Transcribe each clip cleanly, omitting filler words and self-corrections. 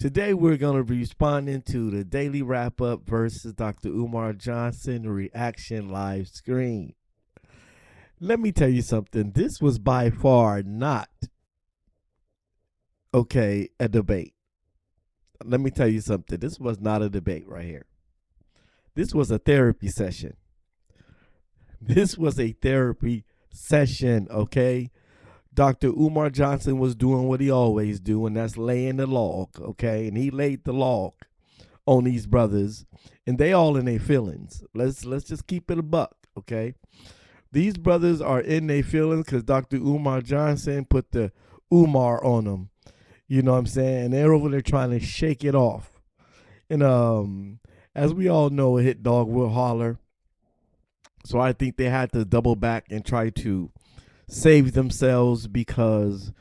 Today we're going to be responding to the Daily Wrap Up versus Dr. Umar Johnson reaction live stream. Let me tell you something. This was by far not, a debate. Let me tell you something. This was not a debate right here. This was a therapy session. This was a therapy session, okay? Dr. Umar Johnson was doing what he always do, and that's laying the log, okay? And he laid the log on these brothers, and they all in their feelings. Let's just keep it a buck, okay? These brothers are in their feelings because Dr. Umar Johnson put the Umar on them. You know what I'm saying? And they're over there trying to shake it off. And as we all know, a hit dog will holler. So I think they had to double back and try to save themselves because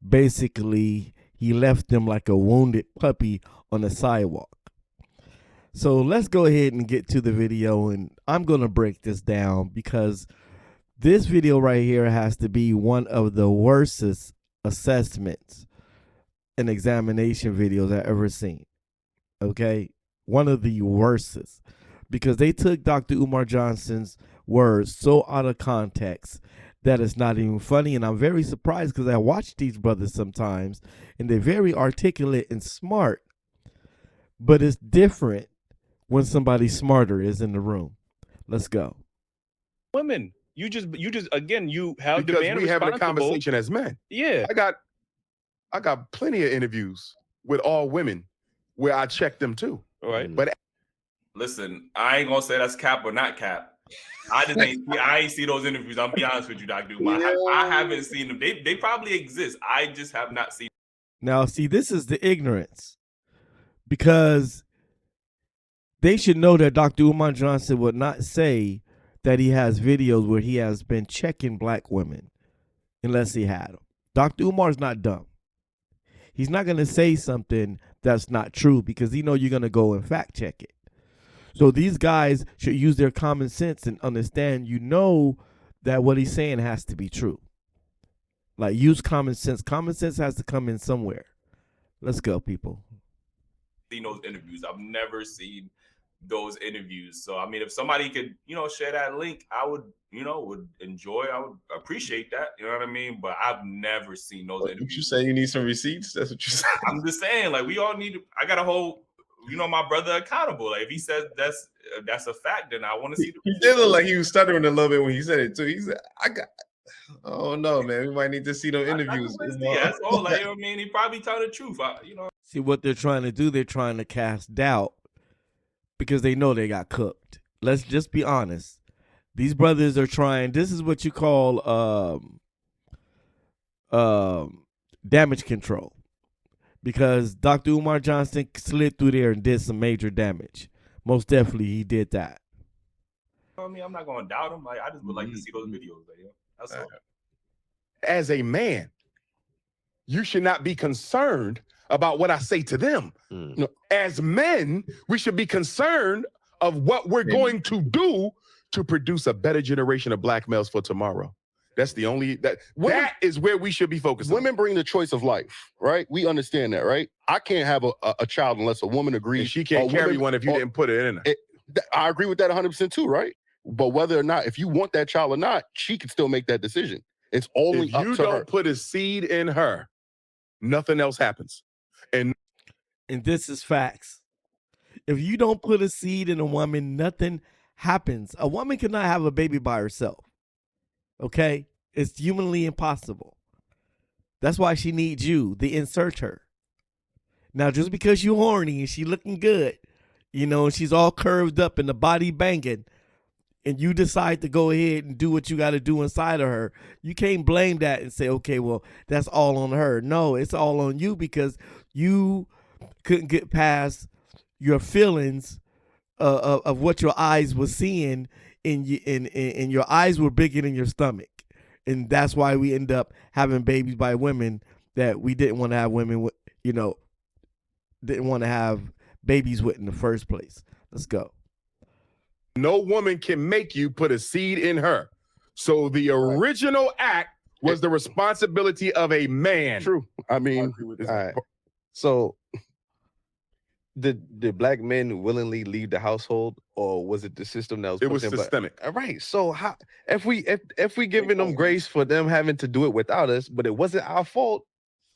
basically he left them like a wounded puppy on the sidewalk. So let's go ahead and get to the video, and I'm going to break this down because this video right here has to be one of the worstest assessments and examination videos I've ever seen. Okay? One of the worstest because they took Dr. Umar Johnson's words so out of context that it's not even funny. And I'm very surprised because I watch these brothers sometimes and they're very articulate and smart, but it's different when somebody smarter is in the room. Let's go. Women, you just again, you have because the man we having a conversation as men. Yeah, I got plenty of interviews with all women where I check them too. all right. But listen, I ain't gonna say that's cap or not cap. I ain't see those interviews. I'll be honest with you, Dr. Umar. I haven't seen them. They probably exist. I just have not seen them. Now, see, this is the ignorance because they should know that Dr. Umar Johnson would not say that he has videos where he has been checking black women unless he had them. Dr. Umar's not dumb. He's not going to say something that's not true because he know you're going to go and fact check it. So these guys should use their common sense and understand, that what he's saying has to be true. Like, use common sense. Common sense has to come in somewhere. Let's go, people. Seen those interviews. I've never seen those interviews. So, I mean, if somebody could, share that link, I would, would enjoy. I would appreciate that. You know what I mean? But I've never seen those interviews. You say you need some receipts? That's what you say. I'm just saying, like, we all need to. I got to hold, my brother accountable. Like, if he says that's a fact, then I want to see. He did look like he was stuttering a little bit when he said it too. He said, "Oh no, man, we might need to see those interviews." Yeah, that's all. Like, you know what I mean? He probably telling the truth. See what they're trying to do? They're trying to cast doubt because they know they got cooked. Let's just be honest. These brothers are trying. This is what you call damage control. Because Dr. Umar Johnson slid through there and did some major damage. Most definitely, he did that. I mean, I'm not going to doubt him. Like, I just would like to see those videos. Like, that's all. as a man, you should not be concerned about what I say to them. As men, we should be concerned of what we're going to do to produce a better generation of black males for tomorrow. That's the only, that is where we should be focused. Women bring the choice of life, right? We understand that, right? I can't have a child unless a woman agrees. And she can't carry one if you didn't put it in her. I agree with that 100% too, right? But whether or not, if you want that child or not, she can still make that decision. It's only if up you to don't her. put a seed in her, nothing else happens. And this is facts. If you don't put a seed in a woman, nothing happens. A woman cannot have a baby by herself. Okay? It's humanly impossible. That's why she needs you to insert her. Now, just because you're horny and she looking good, and she's all curved up and the body banging, and you decide to go ahead and do what you got to do inside of her, you can't blame that and say, okay, well, that's all on her. No, it's all on you because you couldn't get past your feelings of what your eyes were seeing, and your eyes were bigger than your stomach. And that's why we end up having babies by women that we didn't want to have women with, didn't want to have babies with in the first place. Let's go. No woman can make you put a seed in her. So the original act was the responsibility of a man. True. I mean, all right. So did black men willingly leave the household, or was it the system that was? It was pushing them? systemic. All right. So how if we giving them grace for them having to do it without us, but it wasn't our fault,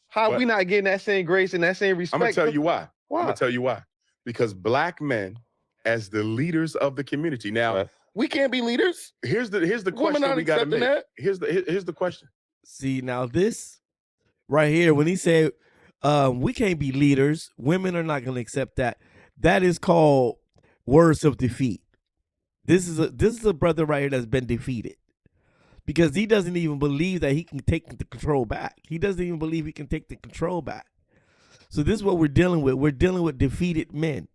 how But- we not getting that same grace and that same respect? I'm gonna tell you why. Why? I'm gonna tell you why. Because black men, as the leaders of the community, now Right. We can't be leaders. here's the Women question not we got to accepting make. that. Here's the question. See, now this right here, when he said we can't be leaders, women are not going to accept that. That is called words of defeat. This is a brother right here that's been defeated because he doesn't even believe that he can take the control back. He doesn't even believe he can take the control back. So this is what we're dealing with. We're dealing with defeated men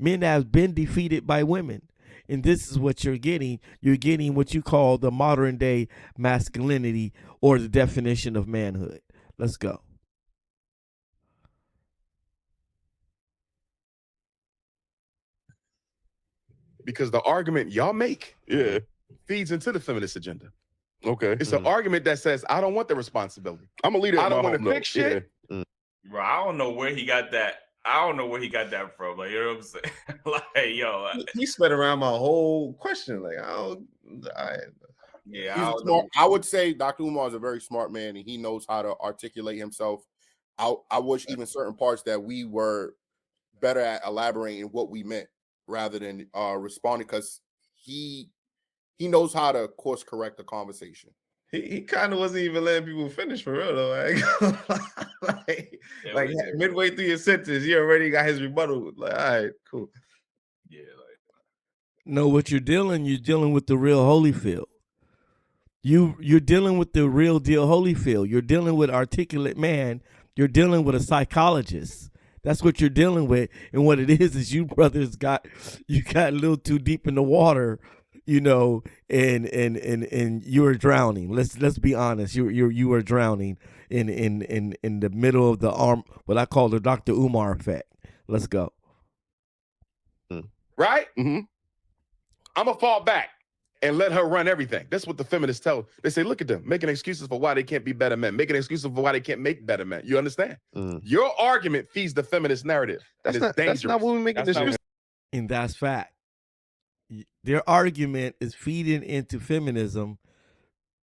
that have been defeated by women. And this is what you're getting. You're getting what you call the modern day masculinity or the definition of manhood. Let's go. Because the argument y'all make feeds into the feminist agenda. Okay. It's an argument that says, I don't want the responsibility. I'm a leader. I in don't my want to home, fix though. shit. Yeah. Bro, I don't know where he got that. I don't know where he got that from. Like, you know what I'm saying? Like, yo, He sped around my whole question. Like, yeah, I He's don't smart. know. I would say Dr. Umar is a very smart man, and he knows how to articulate himself. I wish even certain parts that we were better at elaborating what we meant rather than responding, because he knows how to course correct the conversation. he kind of wasn't even letting people finish for real though. Like, Yeah, like we did, midway through your sentence, you already got his rebuttal. Like, all right, cool. Yeah, like No, what you're dealing with the real Holyfield. You're dealing with the real deal Holyfield. You're dealing with articulate man. You're dealing with a psychologist. That's what you're dealing with. And what it is you brothers got a little too deep in the water, you know, and you were drowning. Let's be honest. You were drowning in the middle of the arm, what I call the Dr. Umar effect. Let's go. Right? Mhm. I'm going to fall back and let her run everything. That's what the feminists tell. They say, look at them, making excuses for why they can't be better men, making excuses for why they can't make better men. You understand? Your argument feeds the feminist narrative. That's and it's not dangerous. that's not what we make That's not excuses. And that's fact. Their argument is feeding into feminism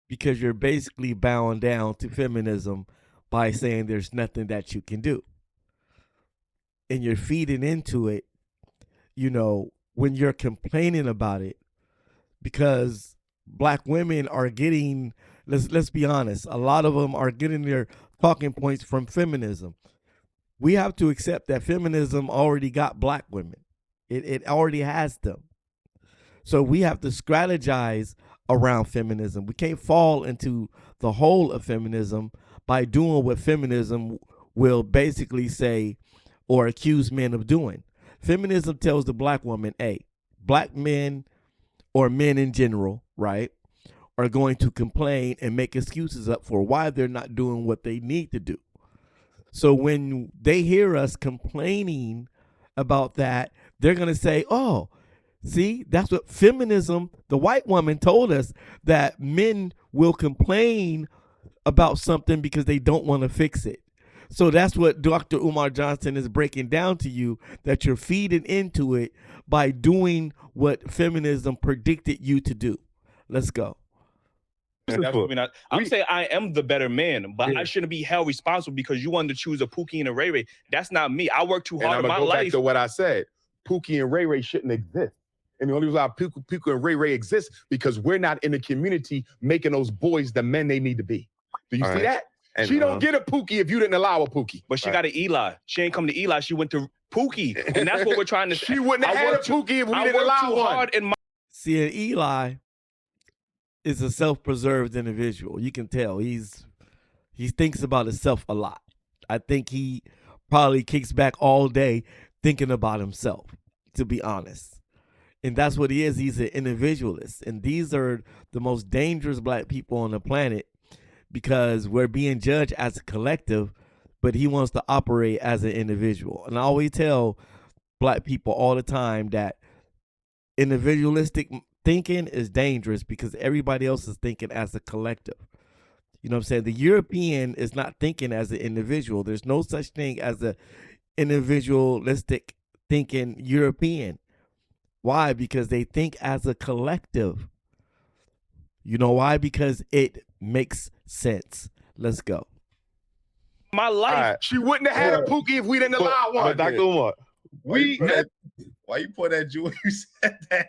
because you're basically bowing down to feminism by saying there's nothing that you can do. And you're feeding into it, you know, when you're complaining about it, because black women are getting, let's be honest, a lot of them are getting their talking points from feminism. We have to accept that feminism already got black women. It already has them. So we have to strategize around feminism. We can't fall into the hole of feminism by doing what feminism will basically say or accuse men of doing. Feminism tells the black woman, hey, black men or men in general, right, are going to complain and make excuses up for why they're not doing what they need to do. So when they hear us complaining about that, they're going to say, oh, see, that's what feminism, the white woman told us that men will complain about something because they don't want to fix it. So that's what Dr. Umar Johnson is breaking down to you, that you're feeding into it by doing what feminism predicted you to do. Let's go. That's what I'm saying I am the better man, but I shouldn't be held responsible because you wanted to choose a Pookie and a Ray Ray. That's not me. I worked too And hard I'm in going my to go back life. to what I said. Pookie and Ray Ray shouldn't exist. And the only reason why Pookie and Ray Ray exist because we're not in the community making those boys the men they need to be. Do you All see right. that? And, She don't get a Pookie if you didn't allow a Pookie. But she got an Eli. She ain't come to Eli. She went to Pookie. And that's what we're trying to say. She wouldn't have I had a worked too- Pookie if we I didn't worked allow too one. hard in my See, and Eli is a self-preserved individual. You can tell he thinks about himself a lot. I think he probably kicks back all day thinking about himself, to be honest. And that's what he is. He's an individualist. And these are the most dangerous black people on the planet because we're being judged as a collective, but he wants to operate as an individual. And I always tell black people all the time that individualistic thinking is dangerous because everybody else is thinking as a collective. You know what I'm saying? The European is not thinking as an individual. There's no such thing as a individualistic thinking European. Why? Because they think as a collective. You know why? Because it makes sense. Let's go. My life. Right. She wouldn't have had a Pookie if we didn't allow one. But Dr. Umar, Why you put that Jew when you said that?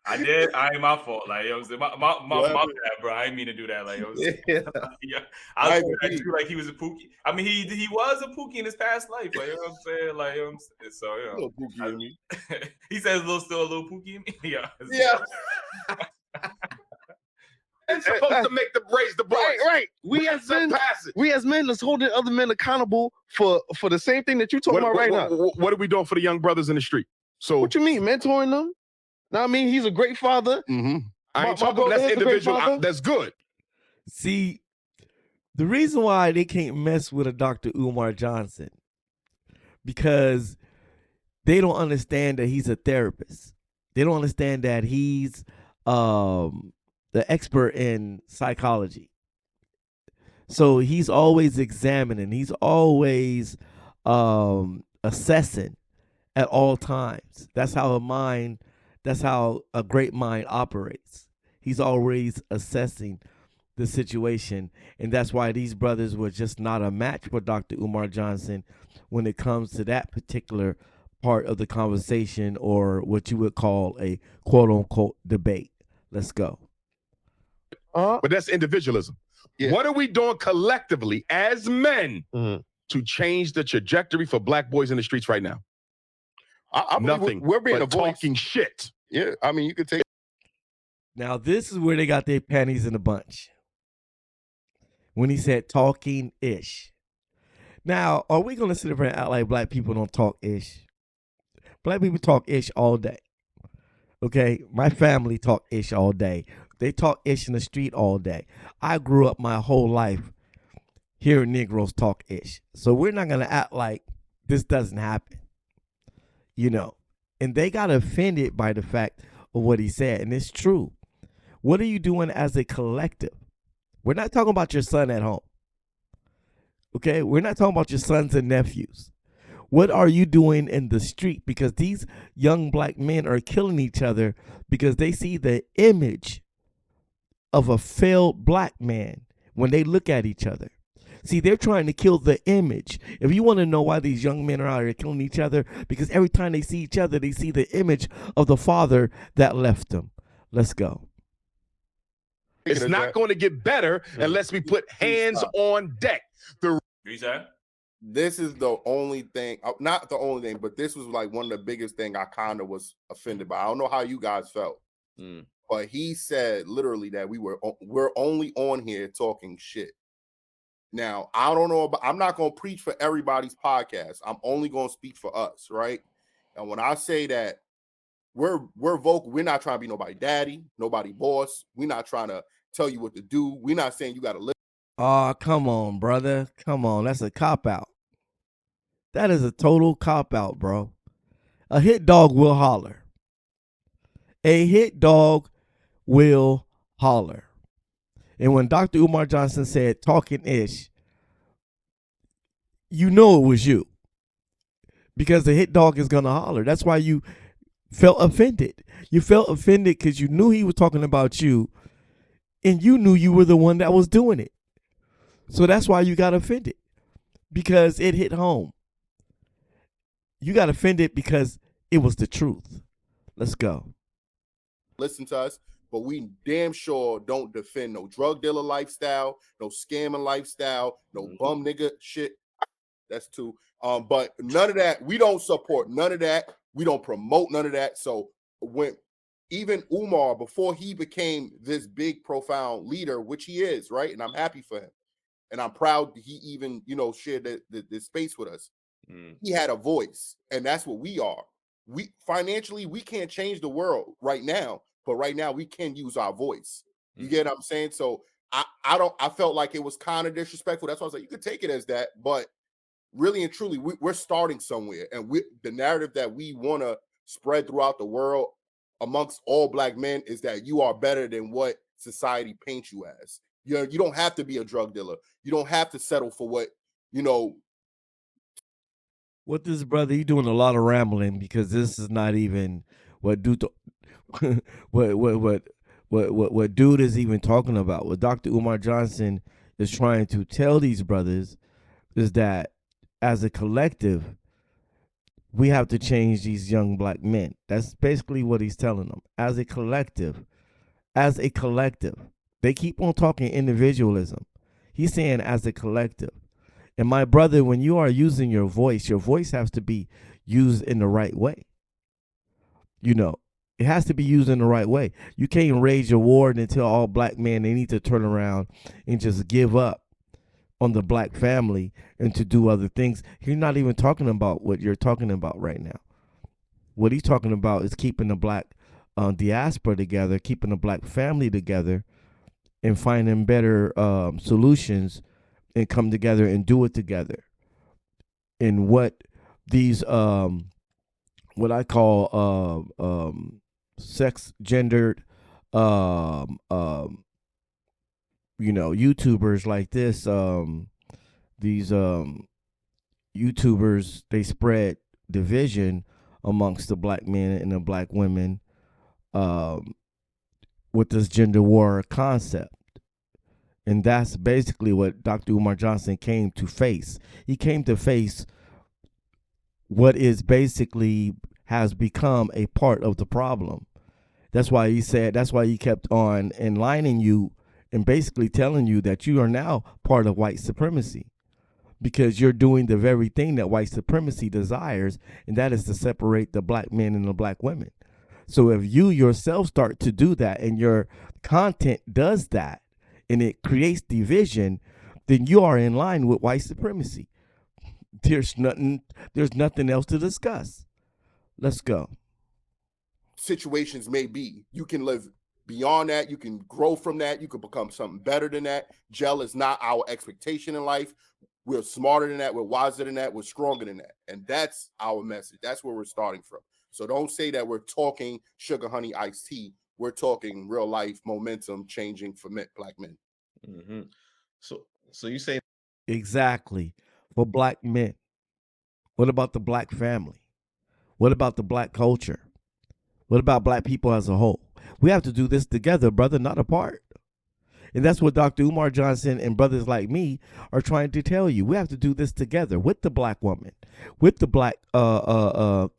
I did. I ain't my fault. Like, you know what I'm saying? My bad, bro. I didn't mean to do that. Like, you know what I'm saying? Yeah. I was saying that like he was a Pookie. I mean, he was a Pookie in his past life. Like, you know what I'm saying? Like, you know what I'm saying? So, you know. Little Pookie in me. He says still a little Pookie in me. Yeah. It's supposed to make them raise the boys. right. We as men, let's hold the other men accountable for the same thing that you talking about right now. What are we doing for the young brothers in the street? So What you mean, mentoring them? Now, I mean, he's a great father. I ain't talking brother that's is a great individual. father. That's good. See, the reason why they can't mess with a Dr. Umar Johnson, because they don't understand that he's a therapist. They don't understand that he's the expert in psychology. So he's always examining. He's always assessing at all times. That's how a great mind operates. He's always assessing the situation. And that's why these brothers were just not a match for Dr. Umar Johnson when it comes to that particular part of the conversation, or what you would call a quote unquote debate. Let's go. But that's individualism. Yeah. What are we doing collectively as men to change the trajectory for black boys in the streets right now? I believe Nothing. We're being but a voice. talking shit. Yeah, I mean, you could take. Now, this is where they got their panties in a bunch. When he said talking ish. Now, are we going to sit up here and act like black people don't talk ish? Black people talk ish all day. Okay? My family talk ish all day. They talk ish in the street all day. I grew up my whole life hearing Negroes talk ish. So we're not going to act like this doesn't happen. You know? And they got offended by the fact of what he said. And it's true. What are you doing as a collective? We're not talking about your son at home. Okay? We're not talking about your sons and nephews. What are you doing in the street? Because these young black men are killing each other because they see the image of a failed black man when they look at each other. See, they're trying to kill the image. If you want to know why these young men are out here killing each other, because every time they see each other, they see the image of the father that left them. Let's go. It's not going to get better unless we put hands on deck. This is the only thing, not the only thing, but this was like one of the biggest thing I kind of was offended by. I don't know how you guys felt, but he said literally that we're only on here talking shit. Now, I don't know, I'm not going to preach for everybody's podcast. I'm only going to speak for us, right? And when I say that we're vocal, we're not trying to be nobody daddy, nobody boss. We're not trying to tell you what to do. We're not saying you got to live. Oh, come on, brother. Come on. That's a cop-out. That is a total cop-out, bro. A hit dog will holler. A hit dog will holler. And when Dr. Umar Johnson said talking ish, you know it was you. Because the hit dog is going to holler. That's why you felt offended. You felt offended because you knew he was talking about you, and you knew you were the one that was doing it. So that's why you got offended, because it hit home. You got offended because it was the truth. Let's go. Listen to us, but we damn sure don't defend no drug dealer lifestyle, no scamming lifestyle, no bum nigga shit. That's two. But none of that. We don't support none of that. We don't promote none of that. So when even Umar, before he became this big, profound leader, which he is, right? And I'm happy for him. And I'm proud he even, shared the space with us. He had a voice, and that's what we are. We financially, we can't change the world right now, but right now we can use our voice. You get what I'm saying? So I felt like it was kind of disrespectful. That's why I was like, you could take it as that, but really and truly, we're starting somewhere, and the narrative that we want to spread throughout the world amongst all black men is that you are better than what society paints you as. You don't have to be a drug dealer. You don't have to settle for what What this brother, he doing a lot of rambling because this is not even what dude, what dude is even talking about. What Dr. Umar Johnson is trying to tell these brothers is that as a collective, we have to change these young black men. That's basically what he's telling them. As a collective, they keep on talking individualism. He's saying as a collective. And my brother, when you are using your voice has to be used in the right way. You know, it has to be used in the right way. You can't rage a war and tell all black men they need to turn around and just give up on the black family and to do other things. He's not even talking about what you're talking about right now. What he's talking about is keeping the black diaspora together, keeping the black family together, and finding better solutions and come together and do it together. And what these what I call sex gendered YouTubers like this, these YouTubers, they spread division amongst the black men and the black women with this gender war concept. And that's basically what Dr. Umar Johnson came to face. He came to face what is basically has become a part of the problem. That's why he kept on enlightening you and basically telling you that you are now part of white supremacy because you're doing the very thing that white supremacy desires, and that is to separate the black men and the black women. So if you yourself start to do that and your content does that, and it creates division, then you are in line with white supremacy. There's nothing else to discuss. Let's go. Situations may be. You can live beyond that. You can grow from that. You can become something better than that. Jail is not our expectation in life. We're smarter than that. We're wiser than that. We're stronger than that. And that's our message. That's where we're starting from. So don't say that we're talking sugar, honey, iced tea. We're talking real life momentum changing for black men. Mm-hmm. So you say exactly for black men. What about the black family? What about the black culture? What about black people as a whole? We have to do this together, brother, not apart. And that's what Dr. Umar Johnson and brothers like me are trying to tell you. We have to do this together with the black woman, with the black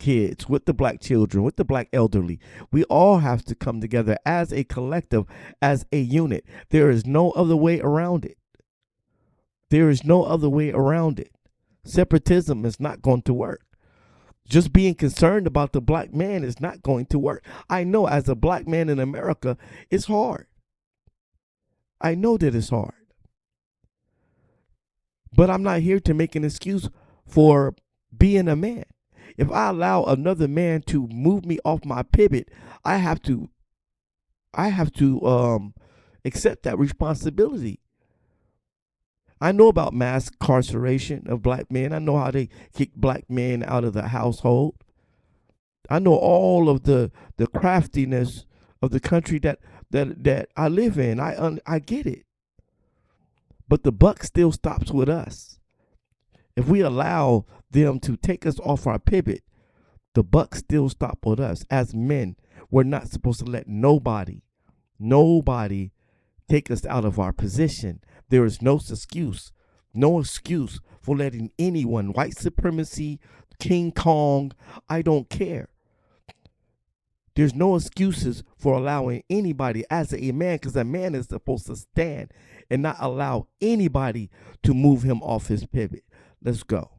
kids, with the black children, with the black elderly. We all have to come together as a collective, as a unit. There is no other way around it. There is no other way around it. Separatism is not going to work. Just being concerned about the black man is not going to work. I know as a black man in America, it's hard. I know that it's hard. But I'm not here to make an excuse for being a man. If I allow another man to move me off my pivot, I have to accept that responsibility. I know about mass incarceration of black men. I know how they kick black men out of the household. I know all of the craftiness of the country that I live in. I get it. But the buck still stops with us. If we allow them to take us off our pivot, the buck still stops with us. As men, we're not supposed to let nobody take us out of our position. There is no excuse for letting anyone, white supremacy, King Kong, I don't care. There's no excuses for allowing anybody as a man, because a man is supposed to stand and not allow anybody to move him off his pivot. Let's go.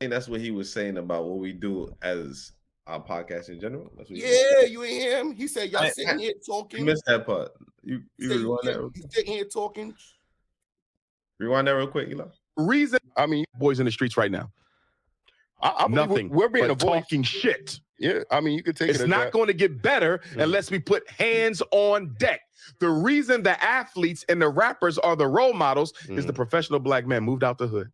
And that's what he was saying about what we do as our podcast in general. That's what you ain't hear him. He said y'all sitting here talking. You missed that part. You rewind that. He's sitting here talking. Rewind that real quick, Eli. Reason, I mean, boys in the streets right now. I nothing. We're being talking shit. Yeah, I mean, you could take it's not going to get better unless we put hands on deck. The reason the athletes and the rappers are the role models is the professional black man moved out the hood.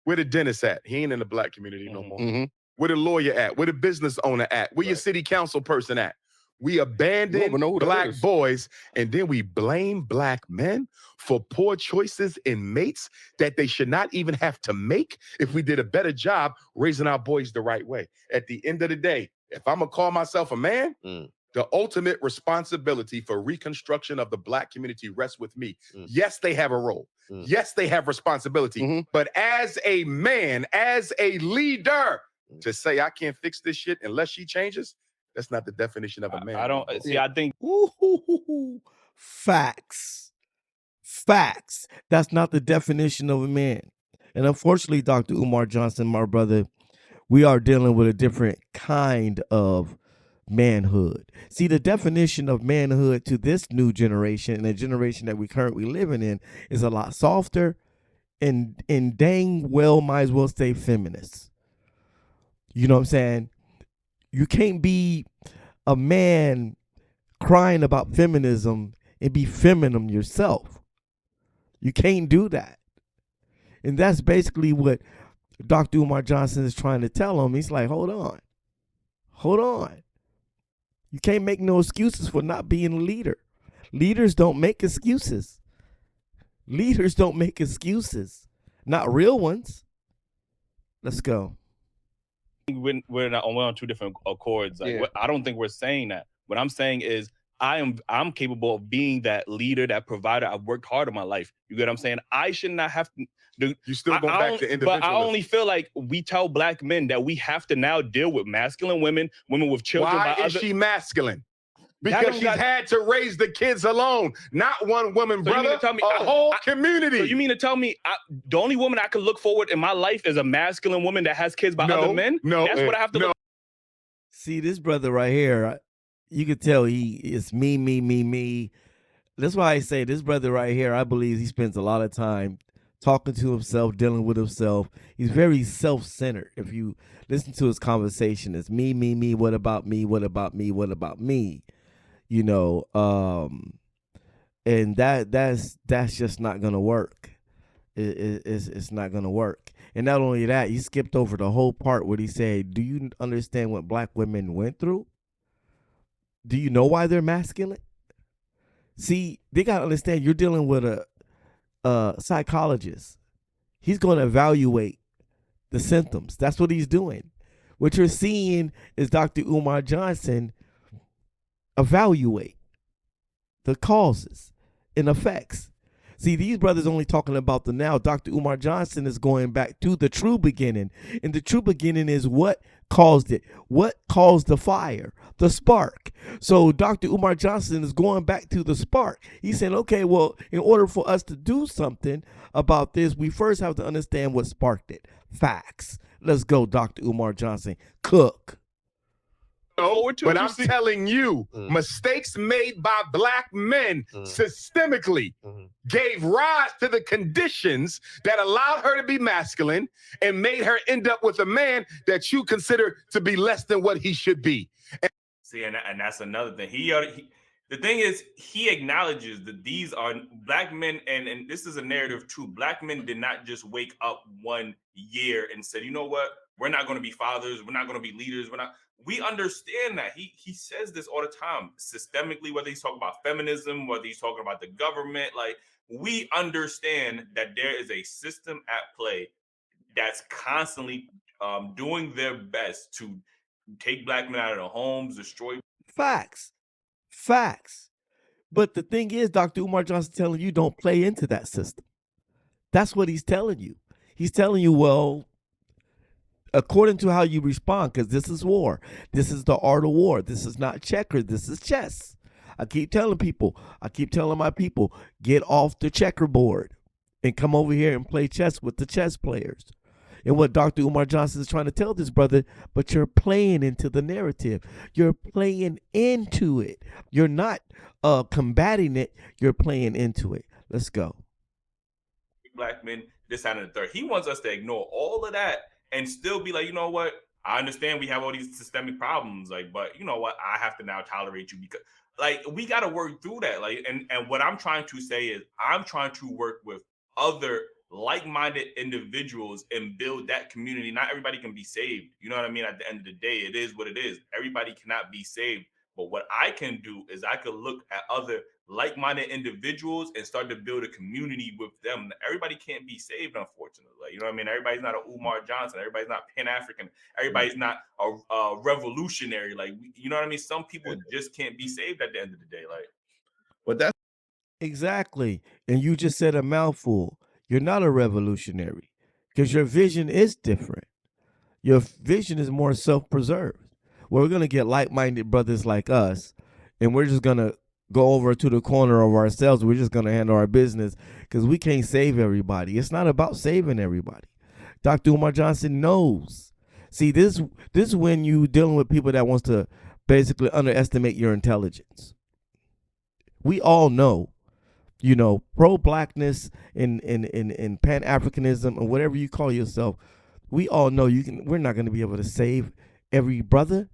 Where the dentist at? He ain't in the black community no more. Where the lawyer at? Where the business owner at? Where your city council person at? We abandon know who that black is. boys, and then we blame black men for poor choices in mates that they should not even have to make if we did a better job raising our boys the right way. At the end of the day, if I'm gonna call myself a man, the ultimate responsibility for reconstruction of the black community rests with me. Yes, they have a role. Yes, they have responsibility. But as a man, as a leader, to say I can't fix this shit unless she changes, that's not the definition of a man. I don't see. I think facts. Facts. That's not the definition of a man. And unfortunately, Dr. Umar Johnson, my brother, we are dealing with a different kind of manhood. See, the definition of manhood to this new generation and the generation that we currently living in is a lot softer and dang well might as well stay feminist. You know what I'm saying? You can't be a man crying about feminism and be feminine yourself. You can't do that. And that's basically what Dr. Umar Johnson is trying to tell him. He's like, hold on. You can't make no excuses for not being a leader. Leaders don't make excuses. Not real ones. Let's go. we're on two different accords. Like, I don't think we're saying that. What I'm saying is I'm capable of being that leader, that provider. I've worked hard in my life. You get what I'm saying? I should not have to. You still go back to individualism. But I only feel like we tell black men that we have to now deal with masculine women with children. Why is she masculine? Because she's had to raise the kids alone, not one woman, so brother, a whole community. So you mean to tell me the only woman I could look forward in my life is a masculine woman that has kids by other men? No, that's what I have to look. See, this brother right here, you could tell he is me. That's why I say this brother right here, I believe he spends a lot of time talking to himself, dealing with himself. He's very self-centered. If you listen to his conversation, it's me, what about me, what about me, what about me? You know, and that's just not gonna work. It's not gonna work. And not only that, he skipped over the whole part where he said, "Do you understand what black women went through? Do you know why they're masculine?" See, they gotta understand you're dealing with a psychologist. He's gonna evaluate the symptoms. That's what he's doing. What you're seeing is Dr. Umar Johnson evaluate the causes and effects. See, these brothers only talking about the now. Dr. Umar Johnson is going back to the true beginning. And the true beginning is what caused it. What caused the fire? The spark. So Dr. Umar Johnson is going back to the spark. He's saying, okay, well, in order for us to do something about this, we first have to understand what sparked it. Facts. Let's go, Dr. Umar Johnson. Cook. But I'm telling you, mistakes made by black men systemically gave rise to the conditions that allowed her to be masculine and made her end up with a man that you consider to be less than what he should be. See, and that's another thing. The thing is, he acknowledges that these are black men, and this is a narrative too. Black men did not just wake up one year and said, you know what, we're not going to be fathers, we're not going to be leaders, we understand that. He says this all the time, systemically, whether he's talking about feminism, whether he's talking about the government, like, we understand that there is a system at play that's constantly doing their best to take black men out of their homes, destroy. Facts. But the thing is, Dr. Umar Johnson telling you don't play into that system. That's what he's telling you. He's telling you, well, according to how you respond, because this is war. This is the art of war. This is not checkers. This is chess. I keep telling my people, get off the checkerboard and come over here and play chess with the chess players. And what Dr. Umar Johnson is trying to tell this brother, but you're playing into the narrative. You're playing into it. You're not combating it. You're playing into it. Let's go. Black men, this, that, and the third. He wants us to ignore all of that and still be like, you know what? I understand we have all these systemic problems, like, but you know what? I have to now tolerate you because, like, we got to work through that. Like, and what I'm trying to say is, I'm trying to work with other like-minded individuals and build that community. Not everybody can be saved. You know what I mean? At the end of the day, it is what it is. Everybody cannot be saved, But what I can do is I could look at other like-minded individuals and start to build a community with them. Everybody can't be saved, unfortunately. Like, you know what I mean? Everybody's not a Umar Johnson. Everybody's not Pan-African. Everybody's not a revolutionary. Like, you know what I mean? Some people just can't be saved at the end of the day. Like, but that's Exactly. And you just said a mouthful. You're not a revolutionary because your vision is different. Your vision is more self-preserved. Well, we're going to get like-minded brothers like us, and we're just going to go over to the corner of ourselves. We're just going to handle our business because we can't save everybody. It's not about saving everybody. Dr. Umar Johnson knows. See, this is when you dealing with people that wants to basically underestimate your intelligence. We all know, you know, pro-blackness and Pan-Africanism and whatever you call yourself, we all know we're not going to be able to save every brother.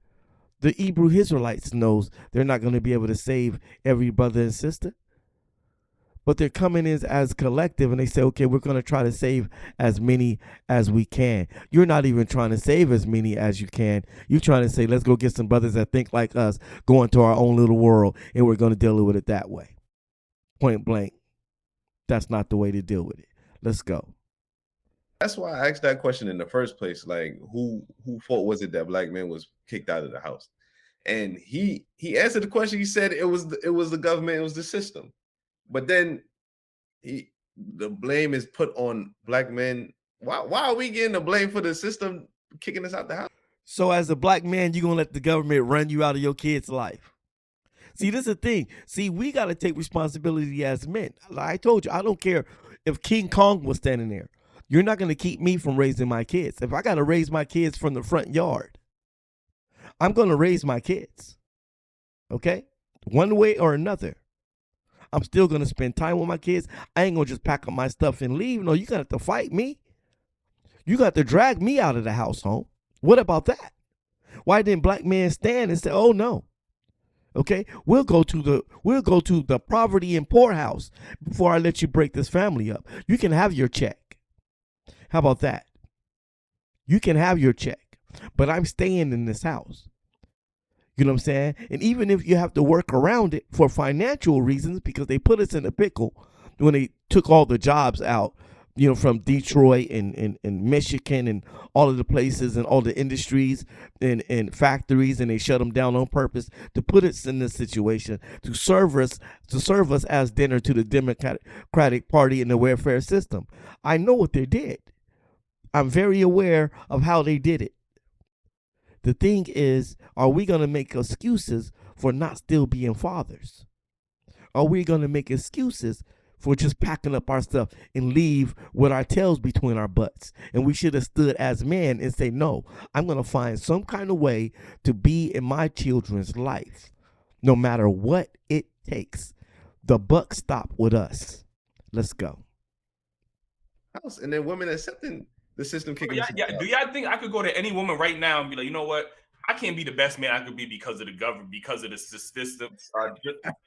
The Hebrew Israelites knows they're not going to be able to save every brother and sister. But they're coming in as collective and they say, okay, we're going to try to save as many as we can. You're not even trying to save as many as you can. You're trying to say, let's go get some brothers that think like us, go into our own little world, and we're going to deal with it that way. Point blank. That's not the way to deal with it. Let's go. That's why I asked that question in the first place. Like, who fault was it that black men was kicked out of the house? And he answered the question. He said it was the government, it was the system. But then the blame is put on black men. Why are we getting the blame for the system kicking us out the house? So as a black man, you're going to let the government run you out of your kid's life. See, this is the thing. See, we got to take responsibility as men. Like I told you, I don't care if King Kong was standing there. You're not going to keep me from raising my kids. If I got to raise my kids from the front yard, I'm going to raise my kids. Okay? One way or another. I'm still going to spend time with my kids. I ain't going to just pack up my stuff and leave. No, you got to fight me. You got to drag me out of the house home. What about that? Why didn't black men stand and say, oh, no. Okay, we'll go to the poverty and poorhouse before I let you break this family up. You can have your check. How about that? You can have your check, but I'm staying in this house. You know what I'm saying? And even if you have to work around it for financial reasons, because they put us in a pickle when they took all the jobs out, you know, from Detroit and Michigan and all of the places and all the industries and factories, and they shut them down on purpose to put us in this situation to serve us as dinner to the Democratic Party and the welfare system. I know what they did. I'm very aware of how they did it. The thing is, are we going to make excuses for not still being fathers? Are we going to make excuses for just packing up our stuff and leave with our tails between our butts? And we should have stood as men and say, no, I'm going to find some kind of way to be in my children's life, no matter what it takes. The buck stop with us. Let's go. And then women accepting the system kicking us out. Do y'all think I could go to any woman right now and be like, you know what? I can't be the best man I could be because of the government, because of the system.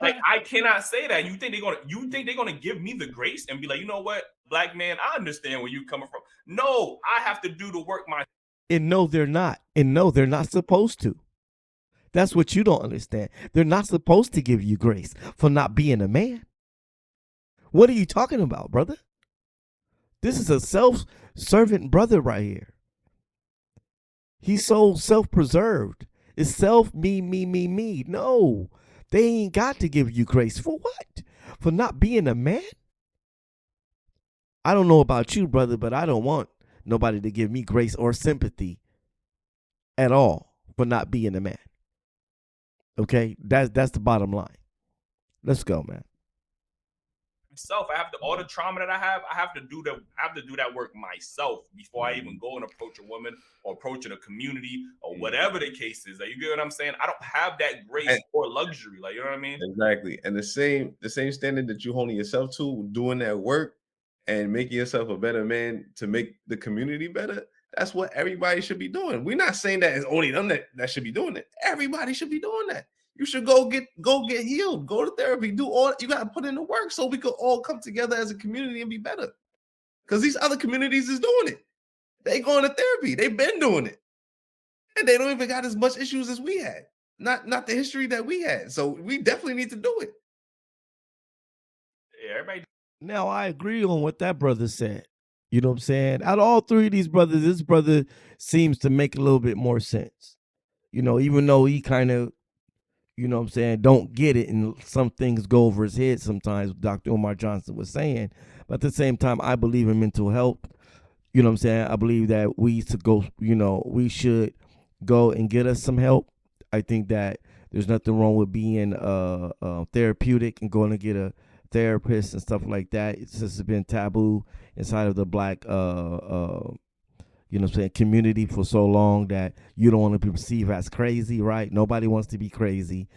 Like, I cannot say that. You think they're gonna give me the grace and be like, you know what, black man, I understand where you're coming from. No, I have to do the work myself. And no, they're not. And no, they're not supposed to. That's what you don't understand. They're not supposed to give you grace for not being a man. What are you talking about, brother? This is a self-servant brother right here. He's so self-preserved. It's self, me. No, they ain't got to give you grace. For what? For not being a man? I don't know about you, brother, but I don't want nobody to give me grace or sympathy at all for not being a man. Okay? That's the bottom line. Let's go, man. Myself, all the trauma that I have to do that work myself before I even go and approach a woman or approaching a community or whatever the case is. Like, you get what I'm saying? I don't have that grace or luxury. Like, you know what I mean? Exactly. And the same standard that you holding yourself to, doing that work and making yourself a better man to make the community better. That's what everybody should be doing. We're not saying that it's only them that should be doing it. Everybody should be doing that. You should go get healed, go to therapy, do all you got to put in the work so we could all come together as a community and be better. Because these other communities is doing it. They going to therapy. They've been doing it. And they don't even got as much issues as we had. not the history that we had. So we definitely need to do it. Yeah, everybody. Now I agree on what that brother said. You know what I'm saying? Out of all three of these brothers, this brother seems to make a little bit more sense. You know, even though he kind of, you know what I'm saying, don't get it, and some things go over his head sometimes, Dr. Umar Johnson was saying. But at the same time, I believe in mental health. You know what I'm saying? I believe that we should go, we should go and get us some help. I think that there's nothing wrong with being therapeutic and going to get a therapist and stuff like that. It's just been taboo inside of the black you know what I'm saying, community for so long that you don't want to be perceived as crazy, right? Nobody wants to be crazy,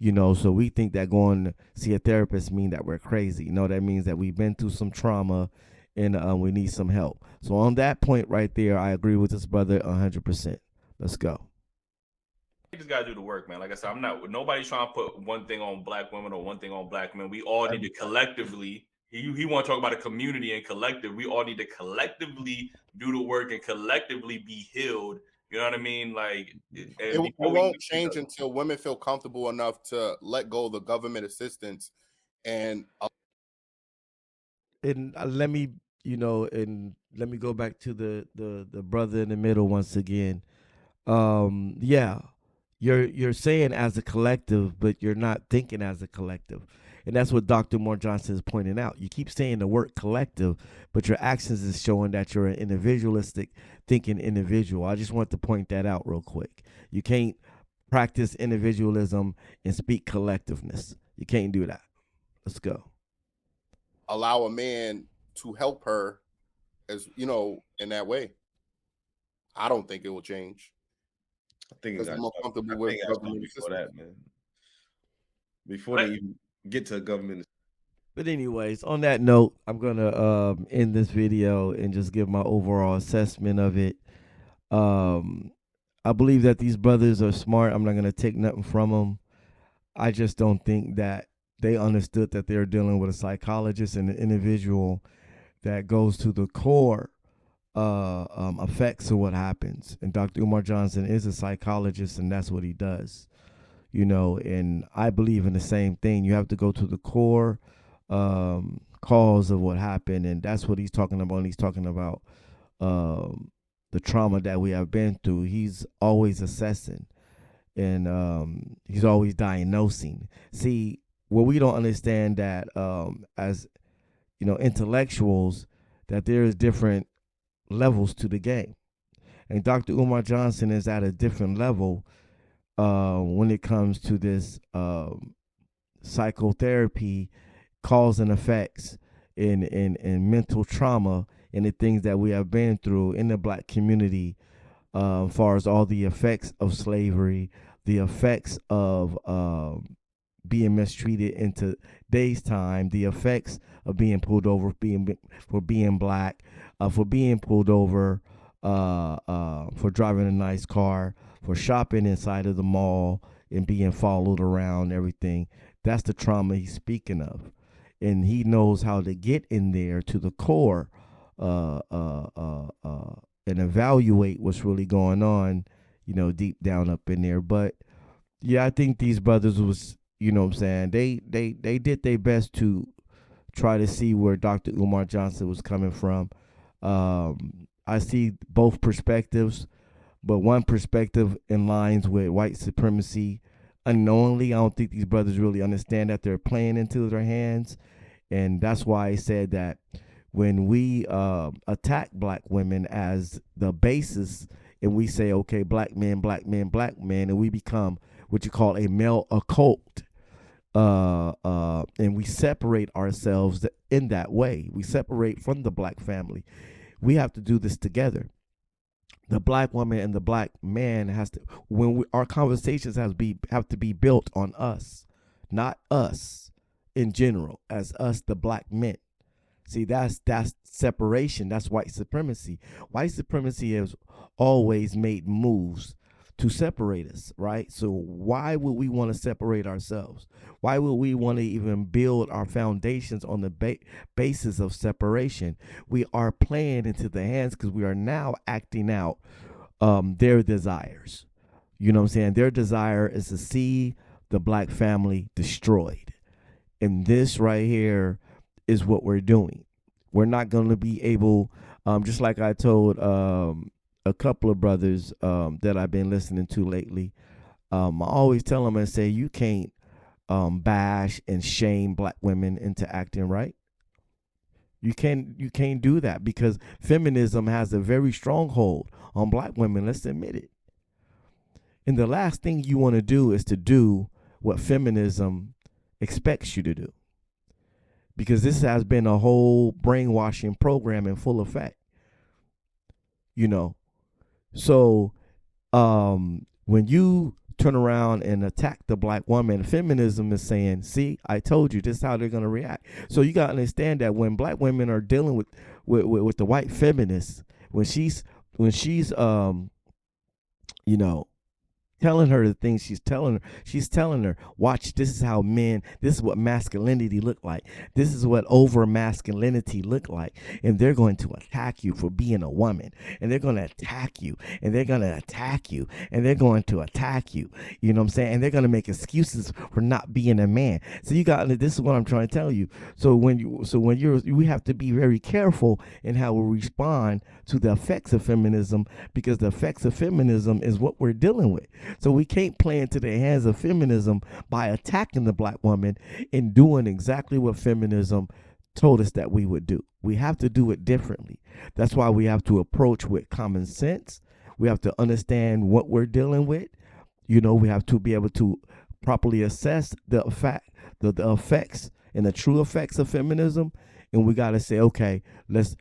so we think that going to see a therapist mean that we're crazy. No, that means that we've been through some trauma and we need some help. So on that point right there, I agree with this brother 100%. Let's go. You just gotta do the work, man. Like I said, nobody's trying to put one thing on black women or one thing on black men. We all need to collectively. He want to talk about a community and collective. We all need to collectively do the work and collectively be healed. You know what I mean? Like it won't change until women feel comfortable enough to let go of the government assistance and let me go back to the brother in the middle once again. Yeah, you're saying as a collective, but you're not thinking as a collective. And that's what Dr. Moore Johnson is pointing out. You keep saying the word collective, but your actions is showing that you're an individualistic thinking individual. I just want to point that out real quick. You can't practice individualism and speak collectiveness. You can't do that. Let's go. Allow a man to help her, as in that way. I don't think it will change. I think it's more comfortable with government before that, man. Before they even get to government. But anyways, on that note, I'm gonna end this video and just give my overall assessment of it. I believe that these brothers are smart. I'm not gonna take nothing from them. I just don't think that they understood that they're dealing with a psychologist and an individual that goes to the core effects of what happens. And Dr. Umar Johnson is a psychologist, and that's what he does. And I believe in the same thing. You have to go to the core cause of what happened, and that's what he's talking about. And he's talking about the trauma that we have been through. He's always assessing, and he's always diagnosing. See, what we don't understand that as intellectuals, that there is different levels to the game, and Dr. Umar Johnson is at a different level when it comes to this psychotherapy, cause and effects, in mental trauma, and the things that we have been through in the black community, as far as all the effects of slavery, the effects of being mistreated in today's time, the effects of being pulled over for being black, for being pulled over for driving a nice car, for shopping inside of the mall and being followed around, everything. That's the trauma he's speaking of. And he knows how to get in there to the core and evaluate what's really going on, deep down up in there. But yeah, I think these brothers was, what I'm saying, they did their best to try to see where Dr. Umar Johnson was coming from. I see both perspectives, but one perspective in lines with white supremacy unknowingly. I don't think these brothers really understand that they're playing into their hands. And that's why I said that when we attack black women as the basis, and we say, okay, black men, and we become what you call a male occult, and we separate ourselves in that way. We separate from the black family. We have to do this together. The black woman and the black man has to, our conversations have to be built on us, not us in general, as us, the black men. See, that's separation. That's white supremacy. White supremacy has always made moves to separate us, right? So why would we want to separate ourselves? Why would we want to even build our foundations on the basis of separation? We are playing into the hands because we are now acting out their desires. You know what I'm saying? Their desire is to see the black family destroyed. And this right here is what we're doing. We're not going to be able, just like I told a couple of brothers that I've been listening to lately, I always tell them and say, you can't bash and shame black women into acting right. You can't do that, because feminism has a very strong hold on black women. Let's admit it. And the last thing you want to do is to do what feminism expects you to do, because this has been a whole brainwashing program in full effect. So when you turn around and attack the black woman, feminism is saying, see, I told you, this is how they're going to react. So you got to understand that when black women are dealing with the white feminists, when she's telling her the things she's telling her, watch, this is how men, this is what masculinity look like. This is what over masculinity look like. And they're going to attack you for being a woman. And they're going to attack you. And they're going to attack you. And they're going to attack you. You know what I'm saying? And they're going to make excuses for not being a man. So this is what I'm trying to tell you. So we have to be very careful in how we respond to the effects of feminism, because the effects of feminism is what we're dealing with. So we can't play into the hands of feminism by attacking the black woman and doing exactly what feminism told us that we would do. We have to do it differently. That's why we have to approach with common sense. We have to understand what we're dealing with. We have to be able to properly assess the effects and the true effects of feminism. And we got to say, okay, let's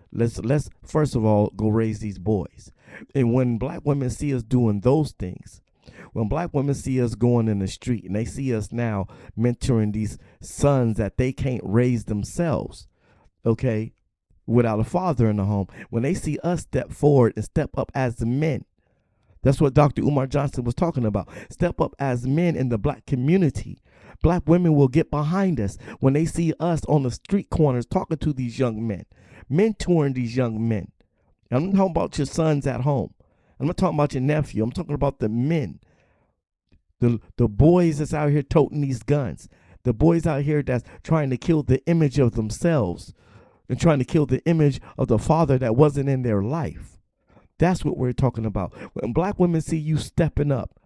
first of all go raise these boys. And when black women see us doing those things, when black women see us going in the street and they see us now mentoring these sons that they can't raise themselves, okay, without a father in the home, when they see us step forward and step up as the men, that's what Dr. Umar Johnson was talking about. Step up as men in the black community. Black women will get behind us when they see us on the street corners talking to these young men, mentoring these young men. I'm not talking about your sons at home. I'm not talking about your nephew. I'm talking about the men, the boys that's out here toting these guns, the boys out here that's trying to kill the image of themselves and trying to kill the image of the father that wasn't in their life. That's what we're talking about. When black women see you stepping up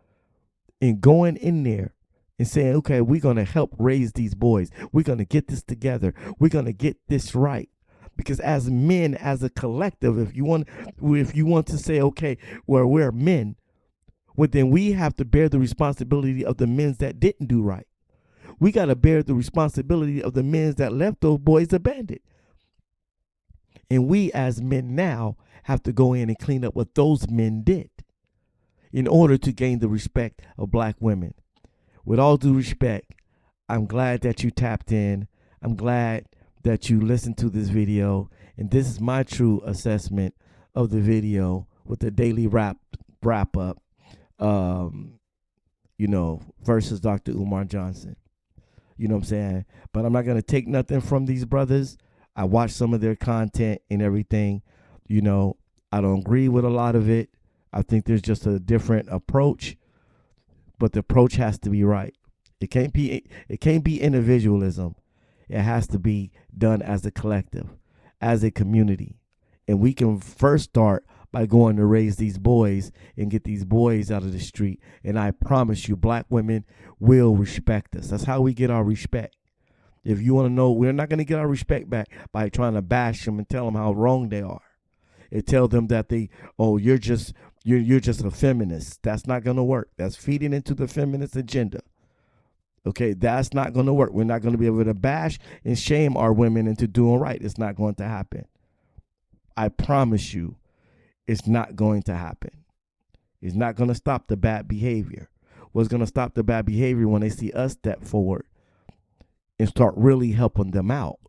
and going in there and saying, okay, we're going to help raise these boys. We're going to get this together. We're going to get this right. Because as men, as a collective, if you want to say, okay, well, we're men, well, then we have to bear the responsibility of the men that didn't do right. We got to bear the responsibility of the men that left those boys abandoned. And we as men now have to go in and clean up what those men did in order to gain the respect of black women. With all due respect, I'm glad that you tapped in. I'm glad that you listened to this video. And this is my true assessment of the video with the daily wrap up, versus Dr. Umar Johnson. You know what I'm saying? But I'm not going to take nothing from these brothers. I watched some of their content and everything. I don't agree with a lot of it. I think there's just a different approach, but the approach has to be right. It can't be individualism. It has to be done as a collective, as a community. And we can first start by going to raise these boys and get these boys out of the street. And I promise you, black women will respect us. That's how we get our respect. If you want to know, we're not going to get our respect back by trying to bash them and tell them how wrong they are. And tell them that you're just a feminist. That's not going to work. That's feeding into the feminist agenda. Okay, that's not going to work. We're not going to be able to bash and shame our women into doing right. It's not going to happen. I promise you, it's not going to happen. It's not going to stop the bad behavior. What's going to stop the bad behavior when they see us step forward and start really helping them out,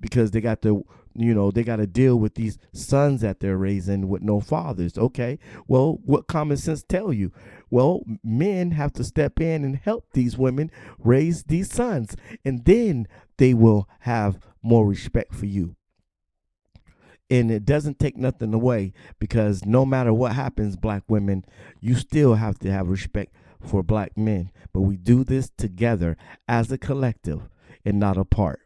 because they got to, they got to deal with these sons that they're raising with no fathers. Okay, well, what common sense tell you? Well, men have to step in and help these women raise these sons, and then they will have more respect for you. And it doesn't take nothing away, because no matter what happens, black women, you still have to have respect for black men. But we do this together as a collective and not apart.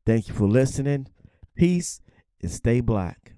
Thank you for listening. Peace and stay black.